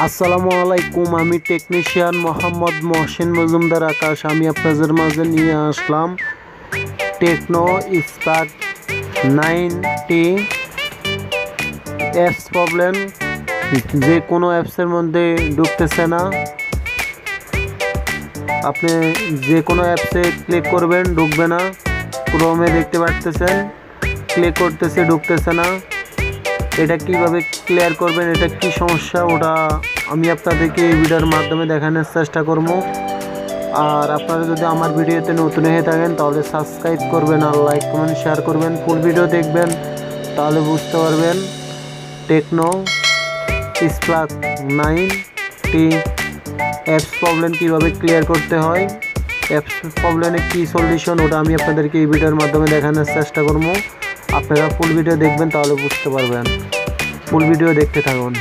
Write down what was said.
আসসালামু আলাইকুম, আমি টেকনিশিয়ান মোহাম্মদ মহসিন মজুমদার আকাশ। আমি আপনাদের মাঝে নিয়ে আসলাম Tecno Spark 9T apps problem. যে কোনো অ্যাপসের মধ্যে ঢুকতেছে না। আপনি যে কোনো অ্যাপসে ক্লিক করবেন, ঢুকবে না। ক্রোমে দেখতে পাচ্ছেন ক্লিক করতেছে, ঢুকতেছে না। এটা কিভাবে ক্লিয়ার করবেন, এটা কি সমস্যা, ওটা আমি আপনাদেরকে এই ভিডিওর মাধ্যমে দেখানোর চেষ্টা করব। আর আপনারা যদি আমার ভিডিওতে নতুন হয়ে থাকেন তাহলে সাবস্ক্রাইব করবেন, আর লাইক কমেন্ট শেয়ার করবেন, ফুল ভিডিও দেখবেন, তাহলে বুঝতে পারবেন techno Spark 9T apps problem কীভাবে ক্লিয়ার করতে হয়। অ্যাপস প্রবলেমের কী সলিউশন, ওটা আমি আপনাদেরকে এই ভিডিওর মাধ্যমে দেখানোর চেষ্টা করব। আপনারা ফুল ভিডিও দেখবেন, তাহলে বুঝতে পারবেন। ফুল ভিডিও দেখতে থাকুন।